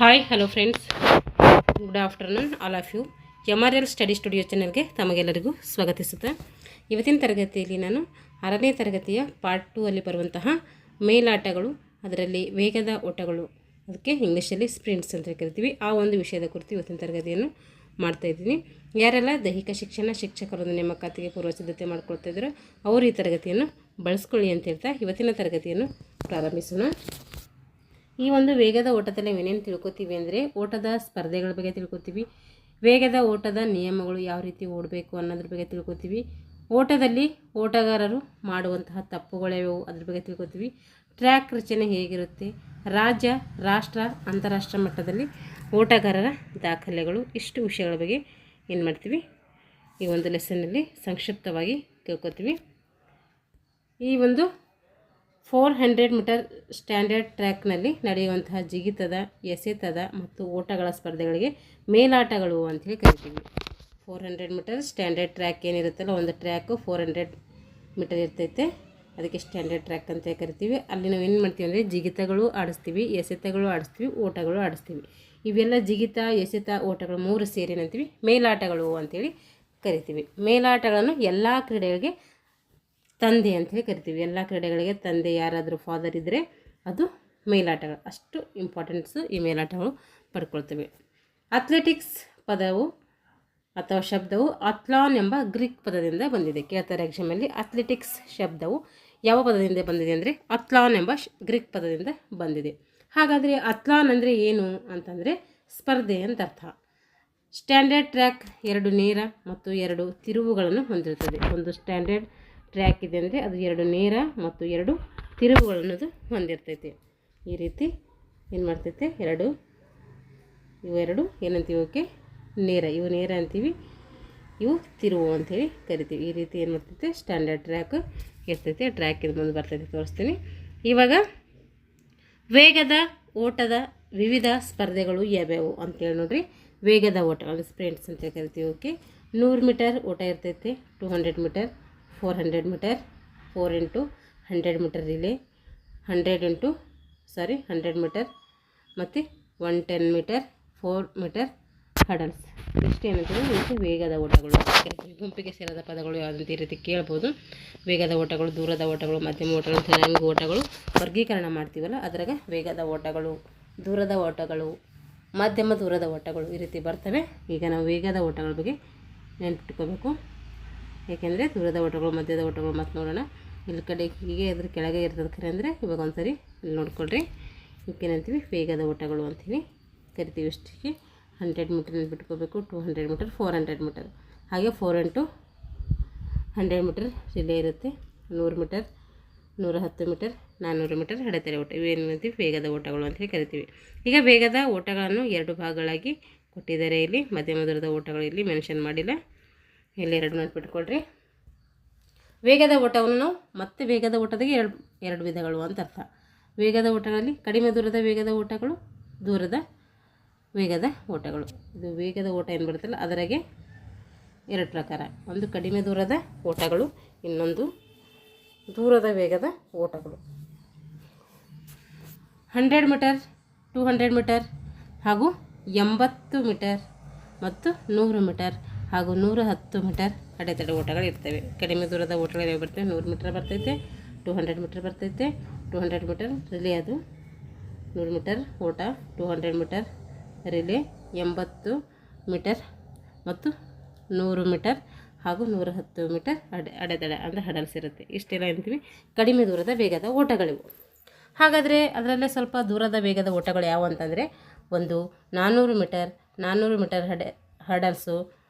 Hi hello friends, good afternoon all of you. MRL study studio ಚಾನಲ್ಗೆ ತಮಗೆಲ್ಲರಿಗೂ ಸ್ವಾಗತಿಸುತ್ತಾ ಇವತ್ತಿನ ತರಗತಿಯಲ್ಲಿ ನಾನು 6ನೇ ತರಗತಿಯ ಪಾರ್ಟ್ 2 ಅಲ್ಲಿ ಬರುವಂತಹ ಮೇಲಾಟಗಳು, ಅದರಲ್ಲಿ ವೇಗದ ಓಟಗಳು, ಅದಕ್ಕೆ ಇಂಗ್ಲೀಷಲ್ಲಿ ಸ್ಪ್ರಿಂಟ್ಸ್ ಅಂತ ಕರಿತೀವಿ, ಆ ಒಂದು ವಿಷಯದ ಕುರಿತು ಇವತ್ತಿನ ತರಗತಿಯನ್ನು ಮಾಡ್ತಾಯಿದ್ದೀನಿ. ಯಾರೆಲ್ಲ ದೈಹಿಕ ಶಿಕ್ಷಕರೊಂದು ನಿಮ್ಮ ಖಾತೆಗೆ ಪೂರ್ವಸಿದ್ಧತೆ ಮಾಡ್ಕೊಳ್ತಾ ಇದ್ದಾರೋ ಅವರು ಈ ತರಗತಿಯನ್ನು ಬಳಸ್ಕೊಳ್ಳಿ ಅಂತ ಹೇಳ್ತಾ ಇವತ್ತಿನ ತರಗತಿಯನ್ನು ಪ್ರಾರಂಭಿಸೋಣ. ಈ ಒಂದು ವೇಗದ ಓಟದಲ್ಲಿ ಏನೇನು ತಿಳ್ಕೊತೀವಿ ಅಂದರೆ, ಓಟದ ಸ್ಪರ್ಧೆಗಳ ಬಗ್ಗೆ ತಿಳ್ಕೊತೀವಿ, ವೇಗದ ಓಟದ ನಿಯಮಗಳು, ಯಾವ ರೀತಿ ಓಡಬೇಕು ಅನ್ನೋದ್ರ ಬಗ್ಗೆ ತಿಳ್ಕೊತೀವಿ, ಓಟದಲ್ಲಿ ಓಟಗಾರರು ಮಾಡುವಂತಹ ತಪ್ಪುಗಳ್ಯಾವು ಅದ್ರ ಬಗ್ಗೆ ತಿಳ್ಕೊತೀವಿ, ಟ್ರ್ಯಾಕ್ ರಚನೆ ಹೇಗಿರುತ್ತೆ, ರಾಜ್ಯ, ರಾಷ್ಟ್ರ, ಅಂತಾರಾಷ್ಟ್ರ ಮಟ್ಟದಲ್ಲಿ ಓಟಗಾರರ ದಾಖಲೆಗಳು, ಇಷ್ಟು ವಿಷಯಗಳ ಬಗ್ಗೆ ಏನು ಮಾಡ್ತೀವಿ ಈ ಒಂದು ಲೆಸನ್ನಲ್ಲಿ ಸಂಕ್ಷಿಪ್ತವಾಗಿ ತಿಳ್ಕೊತೀವಿ. ಈ ಒಂದು 400 ಮೀಟರ್ ಸ್ಟ್ಯಾಂಡರ್ಡ್ ಟ್ರ್ಯಾಕ್ನಲ್ಲಿ ನಡೆಯುವಂತಹ ಜಿಗಿತದ, ಎಸೆತದ ಮತ್ತು ಓಟಗಳ ಸ್ಪರ್ಧೆಗಳಿಗೆ ಮೇಲಾಟಗಳು ಅಂಥೇಳಿ ಕರಿತೀವಿ. 400 ಮೀಟರ್ ಸ್ಟ್ಯಾಂಡರ್ಡ್ ಟ್ರ್ಯಾಕ್ ಏನಿರುತ್ತಲ್ಲ, ಒಂದು ಟ್ರ್ಯಾಕು 400 ಮೀಟರ್ ಇರ್ತೈತೆ, ಅದಕ್ಕೆ ಸ್ಟ್ಯಾಂಡರ್ಡ್ ಟ್ರ್ಯಾಕ್ ಅಂತ ಕರಿತೀವಿ. ಅಲ್ಲಿ ನಾವು ಏನು ಮಾಡ್ತೀವಿ ಅಂದರೆ ಜಿಗಿತಗಳು ಆಡಿಸ್ತೀವಿ, ಎಸೆತಗಳು ಆಡಿಸ್ತೀವಿ, ಓಟಗಳು ಆಡಿಸ್ತೀವಿ. ಇವೆಲ್ಲ ಜಿಗಿತ, ಎಸೆತ, ಓಟಗಳು 3 ಸೇರಿ ಏನಂತೀವಿ ಮೇಲಾಟಗಳು ಅಂಥೇಳಿ ಕರಿತೀವಿ. ಮೇಲಾಟಗಳನ್ನು ಎಲ್ಲ ಕ್ರೀಡೆಗಳಿಗೆ ತಂದೆ ಅಂಥೇಳಿ ಕರಿತೀವಿ. ಎಲ್ಲ ಕ್ರೀಡೆಗಳಿಗೆ ತಂದೆ ಯಾರಾದರೂ ಫಾದರ್ ಇದ್ದರೆ ಅದು ಮೇಲಾಟಗಳು, ಅಷ್ಟು ಇಂಪಾರ್ಟೆನ್ಸು ಈ ಮೇಲಾಟಗಳು ಪಡ್ಕೊಳ್ತವೆ. ಅಥ್ಲೆಟಿಕ್ಸ್ ಪದವು ಅಥವಾ ಶಬ್ದವು ಅಥ್ಲಾನ್ ಎಂಬ ಗ್ರೀಕ್ ಪದದಿಂದ ಬಂದಿದೆ. ಕೇಳ್ತಾರೆ ಎಕ್ಸಾಮಲ್ಲಿ, ಅಥ್ಲೆಟಿಕ್ಸ್ ಶಬ್ದವು ಯಾವ ಪದದಿಂದ ಬಂದಿದೆ ಅಂದರೆ ಅಥ್ಲಾನ್ ಎಂಬ ಗ್ರೀಕ್ ಪದದಿಂದ ಬಂದಿದೆ. ಹಾಗಾದರೆ ಅಥ್ಲಾನ್ ಅಂದರೆ ಏನು ಅಂತಂದರೆ ಸ್ಪರ್ಧೆ ಅಂತ ಅರ್ಥ. ಸ್ಟ್ಯಾಂಡರ್ಡ್ ಟ್ರ್ಯಾಕ್ 2 ನೇರ ಮತ್ತು 2 ತಿರುವುಗಳನ್ನು ಹೊಂದಿರುತ್ತದೆ. ಒಂದು ಸ್ಟ್ಯಾಂಡರ್ಡ್ ಟ್ರ್ಯಾಕ್ ಇದೆ ಅಂದರೆ ಅದು 2 ನೇರ ಮತ್ತು 2 ತಿರುವುಗಳನ್ನೋದು ಹೊಂದಿರ್ತೈತೆ. ಈ ರೀತಿ ಏನು ಮಾಡ್ತೈತೆ, ಇವು ಏನಂತೀವಿ, ಓಕೆ ನೇರ, ಇವು ನೇರ ಅಂತೀವಿ, ಇವು ತಿರುವು ಅಂಥೇಳಿ ಕರಿತೀವಿ. ಈ ರೀತಿ ಏನು ಮಾಡ್ತೈತೆ ಸ್ಟ್ಯಾಂಡರ್ಡ್ ಟ್ರ್ಯಾಕ್ ಇರ್ತೈತೆ. ಟ್ರ್ಯಾಕ್ ಇದು ಮುಂದೆ ಬರ್ತೈತೆ, ತೋರಿಸ್ತೀನಿ. ಇವಾಗ ವೇಗದ ಓಟದ ವಿವಿಧ ಸ್ಪರ್ಧೆಗಳು ಯಾವ್ಯಾವು ಅಂತೇಳಿ ನೋಡ್ರಿ. ವೇಗದ ಓಟ ಅಂದರೆ ಸ್ಪ್ರಿಂಟ್ಸ್ ಅಂತೇಳಿ ಕರಿತೀವಿ. ಓಕೆ, 100 ಮೀಟರ್ ಓಟ ಇರ್ತೈತೆ, 200 metre, 400 metre, 4 × 100 metre relay, 100 metre ಮತ್ತು 110 ಮೀಟರ್, 4 ಮೀಟರ್ ಹಡಲ್ಸ್. ಇಷ್ಟೇನಂತೀವಿ ಮತ್ತು ವೇಗದ ಓಟಗಳು. ಗುಂಪಿಗೆ ಸೇರದ ಪದಗಳು ಯಾವುದಂತ ಈ ರೀತಿ ಕೇಳ್ಬೋದು. ವೇಗದ ಓಟಗಳು, ದೂರದ ಓಟಗಳು, ಮಧ್ಯಮ ಓಟಗಳು, ಜನಾಂಗ ಓಟಗಳು ವರ್ಗೀಕರಣ ಮಾಡ್ತೀವಲ್ಲ, ಅದ್ರಾಗ ವೇಗದ ಓಟಗಳು, ದೂರದ ಓಟಗಳು, ಮಧ್ಯಮ ದೂರದ ಓಟಗಳು ಈ ರೀತಿ ಬರ್ತವೆ. ಈಗ ನಾವು ವೇಗದ ಓಟಗಳ ಬಗ್ಗೆ ನೆನ್ಪಿಟ್ಕೋಬೇಕು, ಏಕೆಂದರೆ ದೂರದ ಓಟಗಳು, ಮಧ್ಯದ ಓಟಗಳು ಮತ್ತು ನೋಡೋಣ. ಇಲ್ಲಿ ಕಡೆ ಹೀಗೆ ಅದ್ರ ಕೆಳಗೆ ಇರ್ತದೆ ಖರೆ ಅಂದರೆ ಇವಾಗ ಒಂದ್ಸರಿ ಇಲ್ಲಿ ನೋಡ್ಕೊಳ್ರಿ. ಇವಕ್ಕೇನಂತೀವಿ ವೇಗದ ಓಟಗಳು ಅಂತೀವಿ ಕರಿತೀವಿ. ಇಷ್ಟಕ್ಕೆ 100 ಮೀಟರ್ ನೆನ್ಪಿಟ್ಕೋಬೇಕು, 200 ಮೀಟರ್, 400 ಮೀಟರ್, ಹಾಗೆ 4 × 100 ಮೀಟರ್ ರಿಲೇ ಇರುತ್ತೆ, 100 ಮೀಟರ್, 110 ಮೀಟರ್, 400 ಮೀಟರ್ ಅಡೆತಡೆ ಓಟ. ಇವೇನಂತೀವಿ ವೇಗದ ಓಟಗಳು ಅಂತೇಳಿ ಕರಿತೀವಿ. ಈಗ ವೇಗದ ಓಟಗಳನ್ನು 2 ಭಾಗಗಳಾಗಿ ಕೊಟ್ಟಿದ್ದಾರೆ. ಇಲ್ಲಿ ಮಧ್ಯಮ ದೂರದ ಓಟಗಳು ಇಲ್ಲಿ ಮೆನ್ಷನ್ ಮಾಡಿಲ್ಲ, ಇಲ್ಲಿ 2 ನೆನ್ಪಿಟ್ಕೊಳ್ರಿ. ವೇಗದ ಓಟವನ್ನು ನಾವು ಮತ್ತೆ ವೇಗದ ಓಟದಾಗೆ ಎರಡು ವಿಧಗಳು ಅಂತ ಅರ್ಥ. ವೇಗದ ಓಟಗಳಲ್ಲಿ ಕಡಿಮೆ ದೂರದ ವೇಗದ ಓಟಗಳು, ದೂರದ ವೇಗದ ಓಟಗಳು. ಇದು ವೇಗದ ಓಟ ಏನು ಬರುತ್ತಲ್ಲ ಅದರಾಗೆ 2 ಪ್ರಕಾರ, ಒಂದು ಕಡಿಮೆ ದೂರದ ಓಟಗಳು, ಇನ್ನೊಂದು ದೂರದ ವೇಗದ ಓಟಗಳು. 100 ಮೀಟರ್, 200 ಮೀಟರ್ ಹಾಗೂ 80 ಮೀಟರ್ ಮತ್ತು 100 ಮೀಟರ್ ಹಾಗೂ 110 ಮೀಟರ್ ಅಡೆತಡೆ ಓಟಗಳು ಇರ್ತವೆ. ಕಡಿಮೆ ದೂರದ ಓಟಗಳು ಯಾವ ಬರ್ತವೆ, 100 ಮೀಟರ್ ಬರ್ತೈತೆ, 200 ಮೀಟರ್ ಬರ್ತೈತೆ, 200 ಮೀಟರ್ ರಿಲೇ, ಅದು 100 ಮೀಟರ್ ಓಟ, 200 ಮೀಟರ್ ರಿಲೇ, 80 ಮೀಟರ್ ಮತ್ತು 100 ಮೀಟರ್ ಹಾಗೂ 110 ಮೀಟರ್ ಅಡೆತಡೆ ಅಂದರೆ ಹಡಲ್ಸ್ ಇರುತ್ತೆ. ಇಷ್ಟೆಲ್ಲ ಅಂತೀವಿ ಕಡಿಮೆ ದೂರದ ವೇಗದ ಓಟಗಳಿವು. ಹಾಗಾದರೆ ಅದರಲ್ಲೇ ಸ್ವಲ್ಪ ದೂರದ ವೇಗದ ಓಟಗಳು ಯಾವ ಅಂತಂದರೆ, ಒಂದು 400 ಮೀಟರ್ ಹಡಲ್ಸು,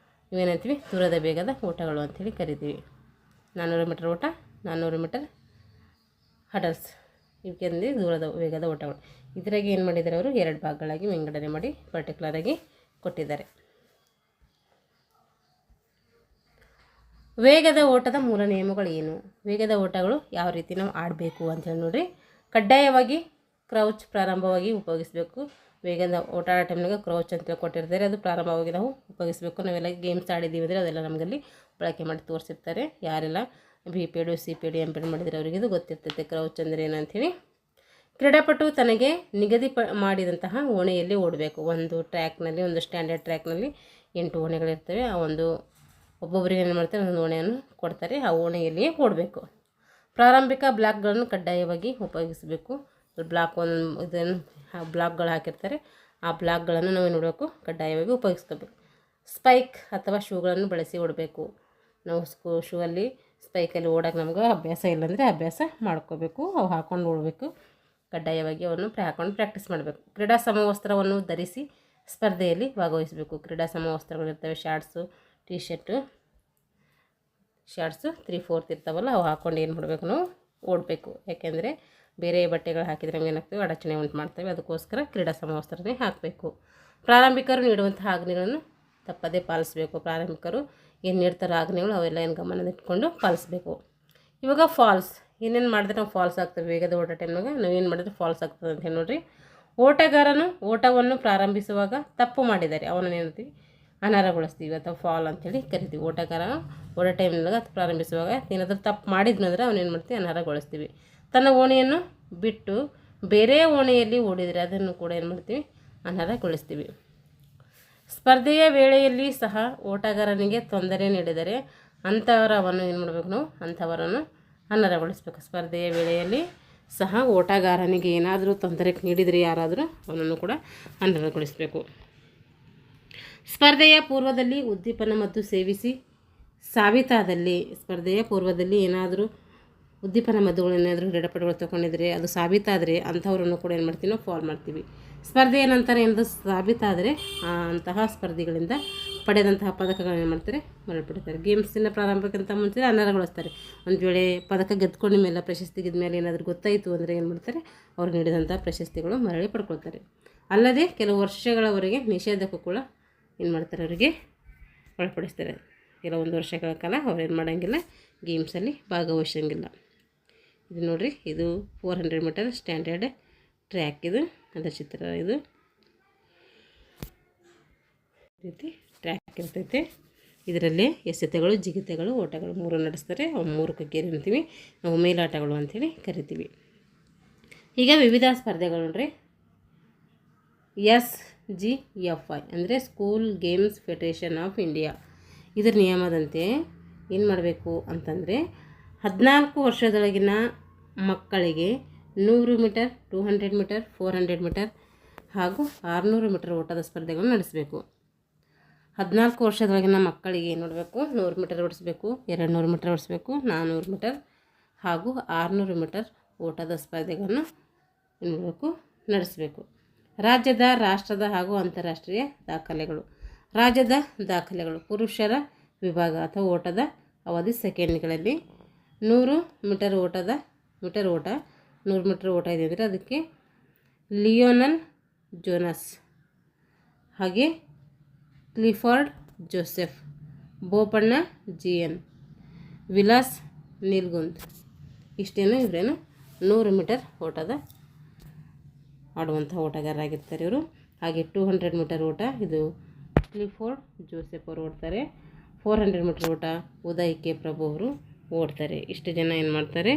ಇವೇನಂತೀವಿ ದೂರದ ವೇಗದ ಓಟಗಳು ಅಂಥೇಳಿ ಕರಿತೀವಿ. 400 ಮೀಟರ್ ಓಟ, 400 ಮೀಟರ್ ಹಡಲ್ಸ್, ಇವಕ್ಕೆ ದೂರದ ವೇಗದ ಓಟಗಳು. ಇದರಾಗೆ ಏನು ಮಾಡಿದ್ದಾರೆ ಅವರು 2 ಭಾಗಗಳಾಗಿ ವಿಂಗಡಣೆ ಮಾಡಿ ಪರ್ಟಿಕ್ಯುಲರಾಗಿ ಕೊಟ್ಟಿದ್ದಾರೆ. ವೇಗದ ಓಟದ ಮೂಲ ನಿಯಮಗಳು ಏನು, ವೇಗದ ಓಟಗಳು ಯಾವ ರೀತಿ ನಾವು ಆಡಬೇಕು ಅಂತೇಳಿ ನೋಡಿರಿ. ಕಡ್ಡಾಯವಾಗಿ ಕ್ರೌಚ್ ಪ್ರಾರಂಭವಾಗಿ ಉಪಯೋಗಿಸಬೇಕು. ವೇಗದ ಓಟ ಆಡೋ ಟೈಮ್ನಾಗ ಕ್ರೌಚ್ ಅಂತೇಳಿ ಕೊಟ್ಟಿರ್ತಾರೆ, ಅದು ಪ್ರಾರಂಭವಾಗಿ ನಾವು ಉಪಯೋಗಿಸಬೇಕು. ನಾವೆಲ್ಲ ಗೇಮ್ಸ್ ಆಡಿದ್ದೀವಿ ಅಂದರೆ ಅದೆಲ್ಲ ನಮಗಲ್ಲಿ ಬಳಕೆ ಮಾಡಿ ತೋರಿಸಿರ್ತಾರೆ. ಯಾರೆಲ್ಲ BPED, CPED, MPED ಮಾಡಿದರೆ ಅವರಿಗೆ ಇದು ಗೊತ್ತಿರ್ತೈತೆ ಕ್ರೌಚ್ ಅಂದರೆ ಏನಂಥೇಳಿ. ಕ್ರೀಡಾಪಟು ತನಗೆ ಮಾಡಿದಂತಹ ಓಣೆಯಲ್ಲಿ ಓಡಬೇಕು. ಒಂದು ಟ್ರ್ಯಾಕ್ನಲ್ಲಿ, ಒಂದು ಸ್ಟ್ಯಾಂಡರ್ಡ್ ಟ್ರ್ಯಾಕ್ನಲ್ಲಿ 8 ಓಣೆಗಳಿರ್ತವೆ. ಆ ಒಂದು ಒಬ್ಬೊಬ್ಬರಿಗೆ ಏನು ಮಾಡ್ತಾರೆ, ಒಂದು ಓಣೆಯನ್ನು ಕೊಡ್ತಾರೆ. ಆ ಓಣೆಯಲ್ಲಿಯೇ ಓಡಬೇಕು. ಪ್ರಾರಂಭಿಕ ಬ್ಲಾಕ್ಗಳನ್ನು ಕಡ್ಡಾಯವಾಗಿ ಉಪಯೋಗಿಸಬೇಕು. ಬ್ಲಾಕ್ ಇದನ್ನು ಬ್ಲಾಕ್ಗಳು ಹಾಕಿರ್ತಾರೆ, ಆ ಬ್ಲಾಕ್ಗಳನ್ನು ನಾವು ನೋಡಬೇಕು, ಕಡ್ಡಾಯವಾಗಿ ಉಪಯೋಗಿಸ್ಕೋಬೇಕು. ಸ್ಪೈಕ್ ಅಥವಾ ಶೂಗಳನ್ನು ಬಳಸಿ ಓಡಬೇಕು. ನಾವು ಶೂ ಅಲ್ಲಿ ಸ್ಪೈಕಲ್ಲಿ ಓಡೋಕೆ ನಮ್ಗೆ ಅಭ್ಯಾಸ ಇಲ್ಲಾಂದರೆ ಅಭ್ಯಾಸ ಮಾಡ್ಕೋಬೇಕು. ಅವು ಹಾಕ್ಕೊಂಡು ಓಡಬೇಕು. ಕಡ್ಡಾಯವಾಗಿ ಅವನ್ನು ಹಾಕ್ಕೊಂಡು ಪ್ರಾಕ್ಟೀಸ್ ಮಾಡಬೇಕು. ಕ್ರೀಡಾ ಸಮವಸ್ತ್ರವನ್ನು ಧರಿಸಿ ಸ್ಪರ್ಧೆಯಲ್ಲಿ ಭಾಗವಹಿಸಬೇಕು. ಕ್ರೀಡಾ ಸಮವಸ್ತ್ರಗಳಿರ್ತವೆ, ಶಾರ್ಟ್ಸು, ಟಿ ಶರ್ಟು, ಶಾರ್ಟ್ಸು 3/4 ಇರ್ತಾವಲ್ಲ, ಅವು ಹಾಕ್ಕೊಂಡು ಏನು ಮಾಡಬೇಕು, ನಾವು ಓಡಬೇಕು. ಯಾಕೆಂದರೆ ಬೇರೆ ಬಟ್ಟೆಗಳು ಹಾಕಿದರೆ ನಮ್ಗೆ ಏನಾಗ್ತವೆ, ಅಡಚಣೆ ಉಂಟು ಮಾಡ್ತವೆ. ಅದಕ್ಕೋಸ್ಕರ ಕ್ರೀಡಾ ಸಮವಸ್ತ್ರನೇ ಹಾಕಬೇಕು. ಪ್ರಾರಂಭಿಕರು ನೀಡುವಂತಹ ಆಜ್ಞೆಗಳನ್ನು ತಪ್ಪದೇ ಪಾಲಿಸಬೇಕು. ಪ್ರಾರಂಭಿಕರು ಏನು ನೀಡ್ತಾರೋ ಆಜ್ಞೆಗಳು ಅವೆಲ್ಲ ಏನು ಗಮನದಲ್ಲಿಟ್ಕೊಂಡು ಪಾಲಿಸಬೇಕು. ಇವಾಗ ಫಾಲ್ಸ್ ಏನೇನು ಮಾಡಿದ್ರೆ ನಾವು ಫಾಲ್ಸ್ ಆಗ್ತವೆ. ವೇಗದ ಓಟ ಟೈಮ್ನಾಗ ನಾವು ಏನು ಮಾಡಿದ್ರೆ ಫಾಲ್ಸ್ ಆಗ್ತದೆ ಅಂತ ಹೇಳಿ ನೋಡಿರಿ. ಓಟಗಾರನು ಓಟವನ್ನು ಪ್ರಾರಂಭಿಸುವಾಗ ತಪ್ಪು ಮಾಡಿದ್ದಾರೆ, ಅವನನ್ನು ಏನಂತೀವಿ, ಅನರ್ಹಗೊಳಿಸ್ತೀವಿ ಅಥವಾ ಫಾಲ್ ಅಂಥೇಳಿ ಕರಿತೀವಿ. ಓಟಗಾರ ಓಟ ಟೈಮ್ನಾಗ ಪ್ರಾರಂಭಿಸುವಾಗ ಏನಾದರೂ ತಪ್ಪು ಮಾಡಿದ್ನಂದ್ರೆ ಅವನೇನು ಮಾಡ್ತೀವಿ, ಅನರ್ಹಗೊಳಿಸ್ತೀವಿ. ತನ್ನ ಓಣಿಯನ್ನು ಬಿಟ್ಟು ಬೇರೆ ಓಣಿಯಲ್ಲಿ ಓಡಿದರೆ ಅದನ್ನು ಕೂಡ ಏನು ಮಾಡ್ತೀವಿ, ಅನರ್ಹಗೊಳಿಸ್ತೀವಿ. ಸ್ಪರ್ಧೆಯ ವೇಳೆಯಲ್ಲಿ ಸಹ ಓಟಗಾರನಿಗೆ ತೊಂದರೆ ನೀಡಿದರೆ ಅಂಥವರವನ್ನು ಏನು ಮಾಡಬೇಕು, ನಾವು ಅಂಥವರನ್ನು ಅನರ್ಹಗೊಳಿಸಬೇಕು. ಸ್ಪರ್ಧೆಯ ವೇಳೆಯಲ್ಲಿ ಸಹ ಓಟಗಾರನಿಗೆ ಏನಾದರೂ ತೊಂದರೆ ನೀಡಿದರೆ ಯಾರಾದರೂ ಅವನನ್ನು ಕೂಡ ಅನರ್ಹಗೊಳಿಸಬೇಕು. ಸ್ಪರ್ಧೆಯ ಪೂರ್ವದಲ್ಲಿ ಉದ್ದೀಪನ ಮದ್ದು ಸೇವಿಸಿ ಸಾಬೀತಾದಲ್ಲಿ, ಸ್ಪರ್ಧೆಯ ಪೂರ್ವದಲ್ಲಿ ಏನಾದರೂ ಉದ್ದೀಪನ ಮದ್ದುಗಳನ್ನೇನಾದರೂ ಕ್ರೀಡಾಪಟುಗಳು ತೊಗೊಂಡಿದ್ರೆ ಅದು ಸಾಬೀತಾದರೆ ಅಂಥವ್ರನ್ನು ಕೂಡ ಏನು ಮಾಡ್ತೀವಿ, ನಾವು ಫಾಲ್ ಮಾಡ್ತೀವಿ. ಸ್ಪರ್ಧೆಯ ನಂತರ ಏನಾದರೂ ಸಾಬೀತಾದರೆ ಅಂತಹ ಸ್ಪರ್ಧಿಗಳಿಂದ ಪಡೆದಂತಹ ಪದಕಗಳನ್ನು ಏನು ಮಾಡ್ತಾರೆ, ಮರಳಿಬಿಡ್ತಾರೆ. ಗೇಮ್ಸಿನ ಪ್ರಾರಂಭಕ್ಕಿಂತ ಮುಂಚೆ ಅನರ್ಹಗೊಳಿಸ್ತಾರೆ. ಒಂದು ವೇಳೆ ಪದಕ ಗೆದ್ಕೊಂಡ ಮೇಲೆ, ಪ್ರಶಸ್ತಿ ಗೆದ್ದ ಮೇಲೆ ಏನಾದರೂ ಗೊತ್ತಾಯಿತು ಅಂದರೆ ಏನು ಮಾಡ್ತಾರೆ, ಅವರು ನೀಡಿದಂಥ ಪ್ರಶಸ್ತಿಗಳು ಮರಳಿ ಪಡ್ಕೊಳ್ತಾರೆ. ಅಲ್ಲದೆ ಕೆಲವು ವರ್ಷಗಳವರೆಗೆ ನಿಷೇಧಕ್ಕೂ ಕೂಡ ಏನು ಮಾಡ್ತಾರೆ, ಅವರಿಗೆ ಒಳಪಡಿಸ್ತಾರೆ. ಕೆಲವೊಂದು ವರ್ಷಗಳ ಕಾಲ ಅವ್ರು ಏನು ಮಾಡೋಂಗಿಲ್ಲ, ಗೇಮ್ಸಲ್ಲಿ ಭಾಗವಹಿಸೋಂಗಿಲ್ಲ. ಇದು ನೋಡಿರಿ, ಇದು 400 ಮೀಟರ್ ಸ್ಟ್ಯಾಂಡರ್ಡ್ ಟ್ರ್ಯಾಕ್. ಇದು ಅದರ ಚಿತ್ರ. ಇದು ರೀತಿ ಟ್ರ್ಯಾಕ್ ಇರ್ತೈತೆ. ಇದರಲ್ಲಿ ಎಸೆತಗಳು, ಜಿಗಿತಗಳು, ಓಟಗಳು 3 ನಡೆಸ್ತಾರೆ. ಅವು 3 ಕಗ್ಗೇರಿ ಅಂತೀವಿ ನಾವು, ಮೇಲಾಟಗಳು ಅಂಥೇಳಿ ಕರಿತೀವಿ. ಈಗ ವಿವಿಧ ಸ್ಪರ್ಧೆಗಳು ನೋಡ್ರಿ. SGFI ಅಂದರೆ school games federation of India. ಇದರ ನಿಯಮದಂತೆ ಏನು ಮಾಡಬೇಕು ಅಂತಂದರೆ 14 ವರ್ಷದೊಳಗಿನ ಮಕ್ಕಳಿಗೆ 100 ಮೀಟರ್, 200 ಮೀಟರ್, 400 ಮೀಟರ್ ಹಾಗೂ 600 ಮೀಟರ್ ಓಟದ ಸ್ಪರ್ಧೆಗಳನ್ನು ನಡೆಸಬೇಕು. 14 ವರ್ಷದೊಳಗಿನ ಮಕ್ಕಳಿಗೆ ಏನು ಮಾಡಬೇಕು, 100 ಮೀಟರ್ ಓಡಿಸಬೇಕು, 200 ಮೀಟರ್ ಓಡಿಸಬೇಕು, 400 ಮೀಟರ್ ಹಾಗೂ 600 ಮೀಟರ್ ಓಟದ ಸ್ಪರ್ಧೆಗಳನ್ನು ಏನು ಮಾಡಬೇಕು, ನಡೆಸಬೇಕು. ರಾಜ್ಯದ, ರಾಷ್ಟ್ರದ ಹಾಗೂ ಅಂತಾರಾಷ್ಟ್ರೀಯ ದಾಖಲೆಗಳು. ರಾಜ್ಯದ ದಾಖಲೆಗಳು: ಪುರುಷರ ವಿಭಾಗ ಅಥವಾ ಓಟದ ಅವಧಿ ಸೆಕೆಂಡ್ಗಳಲ್ಲಿ 100 ಮೀಟರ್ ಓಟ 100 ಮೀಟರ್ ಓಟ ಇದೆ ಅಂದರೆ ಅದಕ್ಕೆ ಲಿಯೋನಲ್ ಜೋನಸ್, ಹಾಗೆ Clifford Joseph, Bopanna GN, Vilas Neelgund, ಇಷ್ಟೇನು ಇವರೇನು 100 ಮೀಟರ್ ಓಟದ ಆಡುವಂಥ ಓಟಗಾರರಾಗಿರ್ತಾರೆ ಇವರು. ಹಾಗೆ 200 ಮೀಟರ್ ಓಟ ಇದು ಕ್ಲಿಫೋರ್ಡ್ ಜೋಸೆಫ್ ಅವರು ಓಡ್ತಾರೆ. 400 ಮೀಟರ್ ಓಟ ಉದಯ್ ಕೆ ಪ್ರಭು ಅವರು ಓಡ್ತಾರೆ. ಇಷ್ಟು ಜನ ಏನು ಮಾಡ್ತಾರೆ,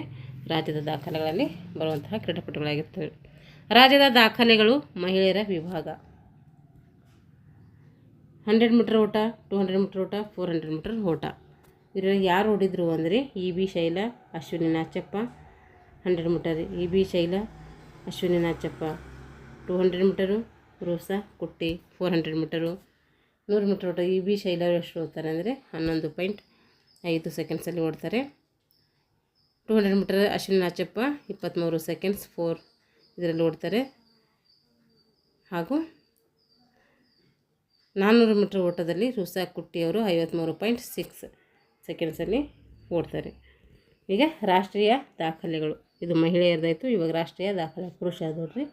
ರಾಜ್ಯದ ದಾಖಲೆಗಳಲ್ಲಿ ಬರುವಂತಹ ಕ್ರೀಡಾಪಟುಗಳಾಗಿರ್ತವೆ. ರಾಜ್ಯದ ದಾಖಲೆಗಳು ಮಹಿಳೆಯರ ವಿಭಾಗ: 100 ಮೀಟರ್ ಓಟ, 200 ಮೀಟರ್ ಓಟ, 400 ಮೀಟರ್ ಓಟ. ಇದರಲ್ಲಿ ಯಾರು ಓಡಿದ್ರು ಅಂದರೆ EB Shaila, Ashwini Nachappa. 100 metre EB Shaila, Ashwini Nachappa. 200 metre Rosa Kutty. 400 metre 100 metre ಓಟ EB ಶೈಲಾ ಎಷ್ಟು ಓಡ್ತಾರೆ ಅಂದರೆ 11.5 ಸೆಕೆಂಡ್ಸಲ್ಲಿ ಓಡ್ತಾರೆ. 200 ಮೀಟರ್ ಅಶ್ವಿನಿ ನಾಚಪ್ಪ 23 ಸೆಕೆಂಡ್ಸ್ 4 ಇದರಲ್ಲಿ ಓಡ್ತಾರೆ. ಹಾಗೂ 400 ಮೀಟರ್ ಓಟದಲ್ಲಿ ರೋಸಾ ಕುಟ್ಟಿಯವರು 53.6 ಸೆಕೆಂಡ್ಸಲ್ಲಿ ಓಡ್ತಾರೆ. ಈಗ ರಾಷ್ಟ್ರೀಯ ದಾಖಲೆಗಳು, ಇದು ಮಹಿಳೆಯರದಾಯಿತು. ಇವಾಗ ರಾಷ್ಟ್ರೀಯ ದಾಖಲೆ ಪುರುಷರದು ನೋಡ್ರಿ.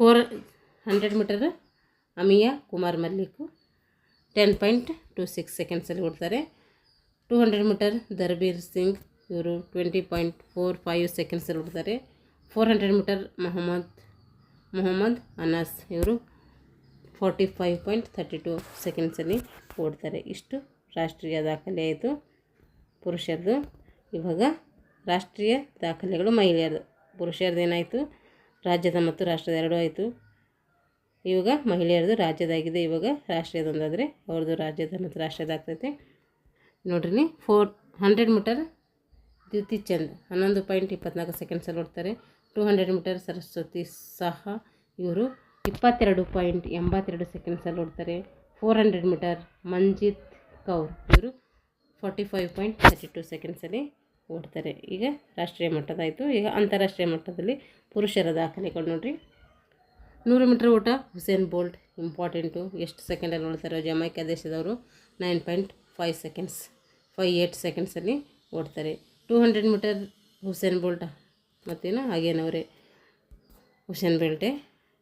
400 ಮೀಟರ್ ಅಮಿಯಾ ಕುಮಾರ್ ಮಲ್ಲಿಕ್ 10.26 ಸೆಕೆಂಡ್ಸಲ್ಲಿ ಓಡ್ತಾರೆ. 200 ಮೀಟರ್ ಧರ್ಬೀರ್ ಸಿಂಗ್ ಇವರು 20.45 ಸೆಕೆಂಡ್ಸಲ್ಲಿ ಓಡ್ತಾರೆ. 400 ಮೀಟರ್ ಮೊಹಮ್ಮದ್ ಅನಾಸ್ ಇವರು 45.32 ಸೆಕೆಂಡ್ಸಲ್ಲಿ ಓಡ್ತಾರೆ. ಇಷ್ಟು ರಾಷ್ಟ್ರೀಯ ದಾಖಲೆ ಆಯಿತು ಪುರುಷರದು. ಇವಾಗ ರಾಷ್ಟ್ರೀಯ ದಾಖಲೆಗಳು ಮಹಿಳೆಯರದು. ಪುರುಷರದ್ದು ಏನಾಯಿತು, ರಾಜ್ಯದ ಮತ್ತು ರಾಷ್ಟ್ರದ ಎರಡೂ ಆಯಿತು. ಇವಾಗ ಮಹಿಳೆಯರದು ರಾಜ್ಯದಾಗಿದೆ, ಇವಾಗ ರಾಷ್ಟ್ರೀಯದೊಂದಾದರೆ ಅವ್ರದ್ದು ರಾಜ್ಯದ ಮತ್ತು ರಾಷ್ಟ್ರೀಯದ ಆಗ್ತೈತೆ. ನೋಡ್ರಿ 400 ಮೀಟರ್ ದ್ಯುತಿ ಚಂದ್ 11.24 ಸೆಕೆಂಡ್ಸಲ್ಲಿ ಓಡ್ತಾರೆ. 200 ಮೀಟರ್ ಸರಸ್ವತಿ ಸಹ ಇವರು 22.82 ಸೆಕೆಂಡ್ಸಲ್ಲಿ ಓಡ್ತಾರೆ. 400 ಮೀಟರ್ ಮಂಜಿತ್ ಕೌರ್ ಇವರು 45.32 ಸೆಕೆಂಡ್ಸಲ್ಲಿ ಓಡ್ತಾರೆ. ಈಗ ರಾಷ್ಟ್ರೀಯ ಮಟ್ಟದಾಯಿತು. ಈಗ ಅಂತಾರಾಷ್ಟ್ರೀಯ ಮಟ್ಟದಲ್ಲಿ ಪುರುಷರ ದಾಖಲೆಗಳು ನೋಡಿರಿ. 100 ಮೀಟರ್ ಓಟ ಹುಸೇನ್ ಬೋಲ್ಟ್ ಇಂಪಾರ್ಟೆಂಟು. ಎಷ್ಟು ಸೆಕೆಂಡಲ್ಲಿ ಓಡ್ತಾರೆ? ಜಮೈಕಾ ದೇಶದವರು 9.58 ಸೆಕೆಂಡ್ಸಲ್ಲಿ ಓಡ್ತಾರೆ. 200 ಮೀಟರ್ ಹುಸೇನ್ ಬೋಲ್ಟ್ ಮತ್ತೇನು ಹಾಗೇನವರೇ ಹುಸೇನ್ ಬೋಲ್ಟೇ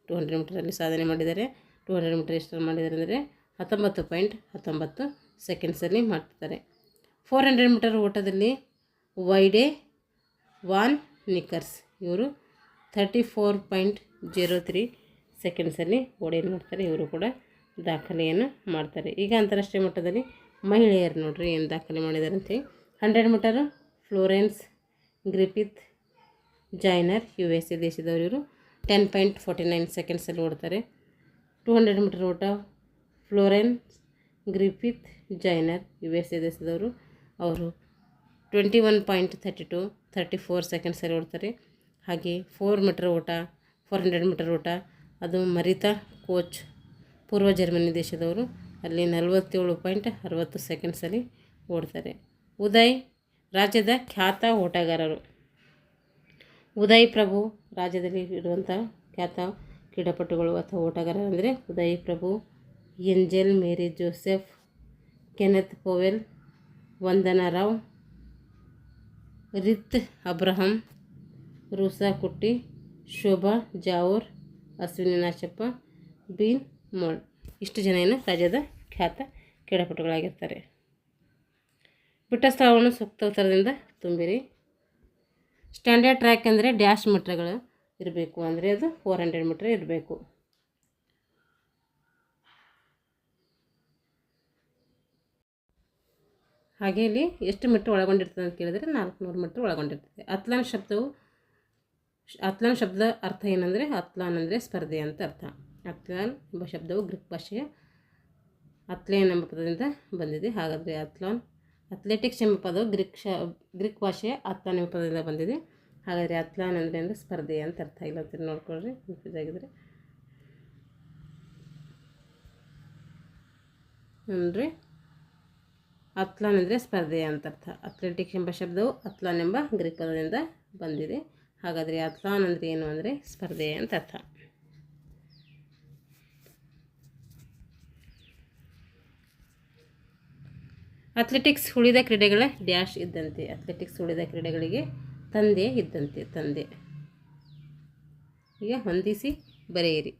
200 ಮೀಟರಲ್ಲಿ ಸಾಧನೆ ಮಾಡಿದ್ದಾರೆ. 200 ಮೀಟರ್ ಎಷ್ಟು ಮಾಡಿದ್ದಾರೆ ಅಂದರೆ 19.19 ಸೆಕೆಂಡ್ಸಲ್ಲಿ ಮಾಡ್ತಾರೆ. 400 ಮೀಟರ್ ಓಟದಲ್ಲಿ ವೈಡೆ ವಾನ್ ನಿಕ್ಕರ್ಸ್ ಇವರು 34.03 ಸೆಕೆಂಡ್ಸಲ್ಲಿ ಓಡೇನು ಮಾಡ್ತಾರೆ, ಇವರು ಕೂಡ ದಾಖಲೆಯನ್ನು ಮಾಡ್ತಾರೆ. ಈಗ ಅಂತಾರಾಷ್ಟ್ರೀಯ ಮಟ್ಟದಲ್ಲಿ ಮಹಿಳೆಯರು ನೋಡ್ರಿ ಏನು ದಾಖಲೆ ಮಾಡಿದ್ದಾರೆ ಅಂತೇಳಿ. 100 ಮೀಟರು ಫ್ಲೋರೆನ್ಸ್ ಗ್ರಿಫಿತ್ ಜಾಯ್ನರ್ USA ದೇಶದವರು, ಇವರು 10.49 ಸೆಕೆಂಡ್ಸಲ್ಲಿ ಓಡ್ತಾರೆ. 200 ಮೀಟರ್ ಓಟ ಫ್ಲೋರೆನ್ಸ್ ಗ್ರಿಫಿತ್ ಜಾಯ್ನರ್ USA ದೇಶದವರು, ಅವರು 21.34 ಸೆಕೆಂಡ್ಸಲ್ಲಿ ಓಡ್ತಾರೆ. ಹಾಗೆ 400 ಮೀಟರ್ ಓಟ ಅದು ಮರಿತಾ ಕೋಚ್ ಪೂರ್ವ ಜರ್ಮನಿ ದೇಶದವರು, ಅಲ್ಲಿ 47.60 ಸೆಕೆಂಡ್ಸಲ್ಲಿ ಓಡ್ತಾರೆ. ಉದಯ್ ರಾಜ್ಯದ ಖ್ಯಾತ ಓಟಗಾರರು. ಉದಯ್ ಪ್ರಭು ರಾಜ್ಯದಲ್ಲಿ ಇರುವಂಥ ಖ್ಯಾತ ಕ್ರೀಡಾಪಟುಗಳು ಅಥವಾ ಓಟಗಾರರು ಅಂದರೆ ಉದಯ್ ಪ್ರಭು, angel Mary Joseph, Kenneth Powell, ವಂದನಾ ರಾವ್, ರಿತ್ ಅಬ್ರಹಂ, ರೂಸಾ ಕುಟ್ಟಿ, ಶೋಭಾ ಜಾವೂರ್, ಅಶ್ವಿನಿ ನಾಚಪ್ಪ, ಬೀನ್ ಮೋಳ್. ಇಷ್ಟು ಜನ ಏನು ರಾಜ್ಯದ ಖ್ಯಾತ ಕ್ರೀಡಾಪಟುಗಳಾಗಿರ್ತಾರೆ. ಬಿಟ್ಟ ಸ್ಥಳವನ್ನು ಸೂಕ್ತ ಉತ್ತರದಿಂದ ತುಂಬಿರಿ. ಸ್ಟ್ಯಾಂಡರ್ಡ್ ಟ್ರ್ಯಾಕ್ ಅಂದರೆ ಡ್ಯಾಶ್ ಮೀಟರ್ಗಳು ಇರಬೇಕು, ಅಂದರೆ ಅದು 400 ಮೀಟರ್ ಇರಬೇಕು. ಹಾಗೆ ಇಲ್ಲಿ ಎಷ್ಟು ಮೀಟ್ರ್ ಒಳಗೊಂಡಿರ್ತದೆ ಅಂತ ಕೇಳಿದರೆ 400 ಮೀಟ್ರ್ ಒಳಗೊಂಡಿರ್ತದೆ. ಅತ್ಲಾನ್ ಶಬ್ದ ಅರ್ಥ ಏನಂದರೆ, ಅತ್ಲಾನ್ ಅಂದರೆ ಸ್ಪರ್ಧೆ ಅಂತ ಅರ್ಥ. ಅತ್ಲಾನ್ ಎಂಬ ಶಬ್ದವು ಗ್ರೀಕ್ ಭಾಷೆಯ ಅತ್ಲೇನ್ ಎಂಬ ಪದದಿಂದ ಬಂದಿದೆ. ಹಾಗಾದರೆ ಅಥ್ಲೆಟಿಕ್ಸ್ ಎಂಬ ಪದವು ಗ್ರೀಕ್ ಭಾಷೆಯ ಅತ್ಲಾನ್ ಎಂಬ ಪದದಿಂದ ಬಂದಿದೆ. ಹಾಗಾದರೆ ಅತ್ಲಾನ್ ಅಂದರೆ ಸ್ಪರ್ಧೆ ಅಂತ ಅರ್ಥ. ಇಲ್ಲ ನೋಡ್ಕೊಳ್ರಿ ಆಗಿದ್ರೆ ನೋಡ್ರಿ, ಅತ್ಲಾನ್ ಅಂದರೆ ಸ್ಪರ್ಧೆ ಅಂತ ಅರ್ಥ. ಅಥ್ಲೆಟಿಕ್ಸ್ ಎಂಬ ಶಬ್ದವು ಅತ್ಲಾನ್ ಎಂಬ ಗ್ರೀಕ್ ಪದದಿಂದ ಬಂದಿದೆ. ಹಾಗಾದರೆ ಅತ್ಲಾನ್ ಅಂದರೆ ಏನು ಅಂದರೆ ಸ್ಪರ್ಧೆ ಅಂತ ಅರ್ಥ. ಅಥ್ಲೆಟಿಕ್ಸ್ ಉಳಿದ ಕ್ರೀಡೆಗಳ ಡ್ಯಾಶ್ ಇದ್ದಂತೆ. ಅಥ್ಲೆಟಿಕ್ಸ್ ಉಳಿದ ಕ್ರೀಡೆಗಳಿಗೆ ತಂದೆ ಇದ್ದಂತೆ. ತಂದೆ ಈಗ ಹೊಂದಿಸಿ ಬರೆಯಿರಿ.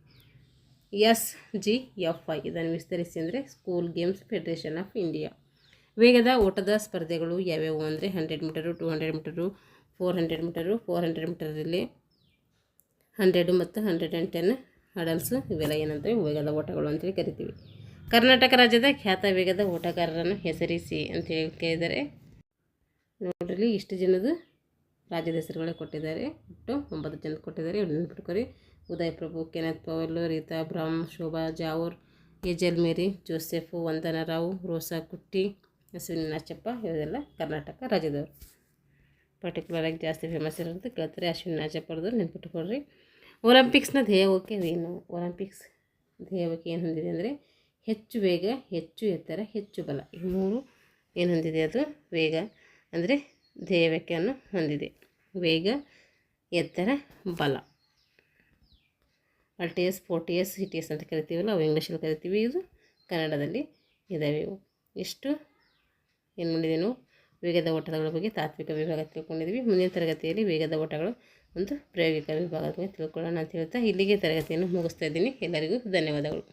SGFI ಇದನ್ನು ವಿಸ್ತರಿಸಿ ಅಂದರೆ school games federation of India. ವೇಗದ ಓಟದ ಸ್ಪರ್ಧೆಗಳು ಯಾವ್ಯಾವು ಅಂದರೆ 100 ಮೀಟರು, 200 ಮೀಟರು, 400 ಮೀಟರು. 400 ಮೀಟರಲ್ಲಿ 100 ಮತ್ತು 110 ಹಡಲ್ಸು, ಇವೆಲ್ಲ ಏನಂತೇವೆ ವೇಗದ ಓಟಗಳು ಅಂತೇಳಿ ಕರಿತೀವಿ. ಕರ್ನಾಟಕ ರಾಜ್ಯದ ಖ್ಯಾತ ವೇಗದ ಓಟಗಾರರನ್ನು ಹೆಸರಿಸಿ ಅಂತೇಳಿ ಕೇಳಿದರೆ ನೋಡ್ರಿ, ಇಷ್ಟು ಜನದು ರಾಜ್ಯದ ಹೆಸರುಗಳೇ ಕೊಟ್ಟಿದ್ದಾರೆ. ಒಟ್ಟು 9 ಜನ ಕೊಟ್ಟಿದ್ದಾರೆ. ಇವ್ರು ನೆನ್ಪಿಟ್ಕೊರಿ. Uday Prabhu, Kenneth Powell, Rita Abraham, Shobha Javur, Angel Mary Joseph, Vandana Rao, Rosa Kutty, Ashwini Nachappa, ಇವರೆಲ್ಲ ಕರ್ನಾಟಕ ರಾಜ್ಯದವರು. ಪರ್ಟಿಕ್ಯುಲರಾಗಿ ಜಾಸ್ತಿ ಫೇಮಸ್ ಇರೋದು ಕೇಳ್ತಾರೆ. ಅಶ್ವಿನಿ ನಾಚಪ್ಪರದು ನೆನ್ಪಿಟ್ಕೊಳ್ರಿ. ಒಲಿಂಪಿಕ್ಸ್ನ ಧ್ಯೇಯವಾಕ್ಯ ಏನು? ಒಲಿಂಪಿಕ್ಸ್ ಧ್ಯೇಯವಾಕ್ಯ ಏನು ಹೊಂದಿದೆ ಅಂದರೆ ಹೆಚ್ಚು ವೇಗ, ಹೆಚ್ಚು ಎತ್ತರ, ಹೆಚ್ಚು ಬಲ. ಈ ಮೂರು ಏನು ಹೊಂದಿದೆ? ಅದು ವೇಗ ಅಂದರೆ ಧ್ಯೇಯವಾಕ್ಯವನ್ನು ಹೊಂದಿದೆ. ವೇಗ, ಎತ್ತರ, ಬಲ. RTS, 40S, CTS ಅಂತ ಕರಿತೀವಲ್ಲ, ಅವು ಇಂಗ್ಲೀಷಲ್ಲಿ ಕರಿತೀವಿ, ಇದು ಕನ್ನಡದಲ್ಲಿ ಇದ್ದಾವೆ. ಇವು ಇಷ್ಟು ಏನು ಮಾಡಿದೆ ನಾವು ವೇಗದ ಓಟಗಳ ಬಗ್ಗೆ ತಾತ್ವಿಕ ವಿಭಾಗ ತಿಳ್ಕೊಂಡಿದ್ವಿ. ಮುಂದಿನ ತರಗತಿಯಲ್ಲಿ ವೇಗದ ಓಟಗಳು ಒಂದು ಪ್ರಾಯೋಗಿಕ ವಿಭಾಗದ ಬಗ್ಗೆ ತಿಳ್ಕೊಳ್ಳೋಣ ಅಂತ ಹೇಳ್ತಾ ಇಲ್ಲಿಗೆ ತರಗತಿಯನ್ನು ಮುಗಿಸ್ತಾ ಇದ್ದೀನಿ. ಎಲ್ಲರಿಗೂ ಧನ್ಯವಾದಗಳು.